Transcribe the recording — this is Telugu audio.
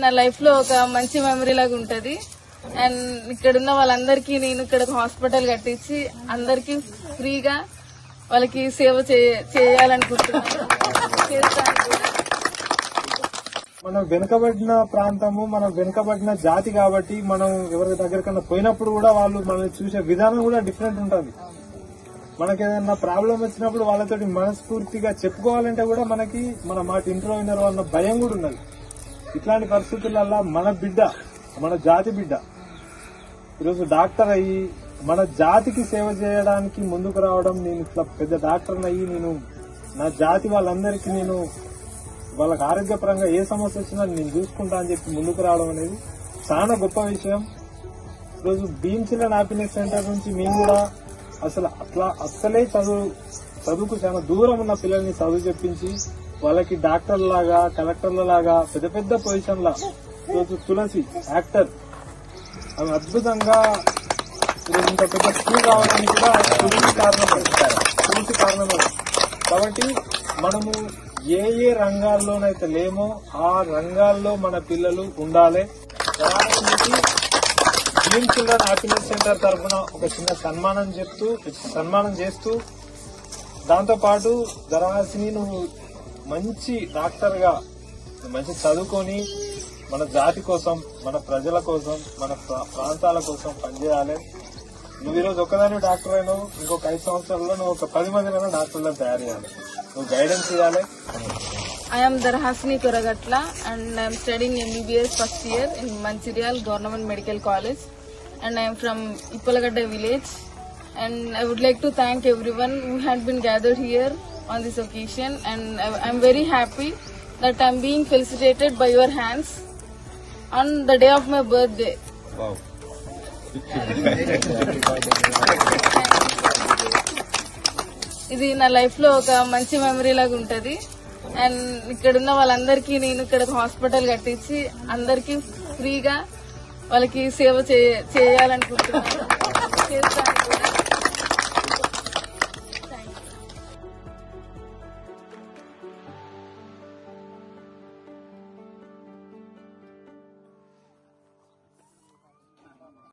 నా లైఫ్ లో ఒక మంచి మెమరీ లాగా ఉంటది. అండ్ ఇక్కడున్న వాళ్ళందరికీ నేను ఇక్కడ హాస్పిటల్ కట్టించి అందరికి ఫ్రీగా వాళ్ళకి సేవ చేయాలనుకుంటున్నాను. మనం వెనుకబడిన ప్రాంతము, మనం వెనుకబడిన జాతి కాబట్టి మనం ఎవరి దగ్గరకన్నా పోయినప్పుడు కూడా వాళ్ళు మనల్ని చూసే విధానం కూడా డిఫరెంట్ ఉంటుంది. మనకి ఏదైనా ప్రాబ్లం వచ్చినప్పుడు వాళ్ళతోటి మనస్ఫూర్తిగా చెప్పుకోవాలంటే కూడా మనకి మన మాట ఇంట్లో వినరు అన్న భయం కూడా ఉన్నది. ఇట్లాంటి పరిస్థితులలో మన బిడ్డ, మన జాతి బిడ్డ ఈరోజు డాక్టర్ అయ్యి మన జాతికి సేవ చేయడానికి ముందుకు రావడం, నేను ఇట్లా పెద్ద డాక్టర్ అయ్యి నేను నా జాతి వాళ్ళందరికీ నేను వాళ్ళకి ఆరోగ్యపరంగా ఏ సమస్య వచ్చినా నేను చూసుకుంటా అని చెప్పి ముందుకు రావడం అనేది చాలా గొప్ప విషయం. ఈరోజు భీమ్ చిల్డ్రన్ హ్యాపీనెస్ సెంటర్ నుంచి మేము కూడా అసలే చదువుకు చాలా దూరం ఉన్న పిల్లల్ని చదువు చెప్పించి వాళ్ళకి డాక్టర్ల లాగా, కలెక్టర్ల లాగా పెద్ద పెద్ద పొజిషన్ల ఈరోజు తులసి యాక్టర్ ఆమె అద్భుతంగా ఇంత పెద్ద స్కూల్ రావడానికి కూడా తులసి కారణం. కాబట్టి మనము ఏ ఏ రంగాల్లోనైతే లేమో ఆ రంగాల్లో మన పిల్లలు ఉండాలి. భీమ్ చిల్డ్రన్ హ్యాపీనెస్ సెంటర్ తరఫున ఒక చిన్న సన్మానం చేస్తూ దాంతో పాటు ధరహాసిని నువ్వు మంచి డాక్టర్ గా మంచి చదువుకొని మన జాతి కోసం, మన ప్రజల కోసం, మన ప్రాంతాల కోసం పనిచేయాలి. నువ్వు ఈరోజు ఒక్కదాని డాక్టర్ అయినావు, ఇంకొక 5 సంవత్సరాల్లో నువ్వు ఒక 10 మందినైనా డాక్టర్లను తయారు చేయాలి. నువ్వు గైడెన్స్ ఇవ్వాలి. I am Dharhasini Koragatla and I am studying MBBS first year in Mancherial Government Medical College, and I am from Ipalagadda village, and I would like to thank everyone who had been gathered here on this occasion, and I am very happy that I am being felicitated by your hands on the day of my birthday. Wow. ఇది నా లైఫ్ లో ఒక మంచి మెమరీ లాగా ఉంటది. అండ్ ఇక్కడున్న వాళ్ళందరికీ నేను ఇక్కడ హాస్పిటల్ కట్టించి అందరికి ఫ్రీగా వాళ్ళకి సేవ చేయాలనుకుంటున్నాను.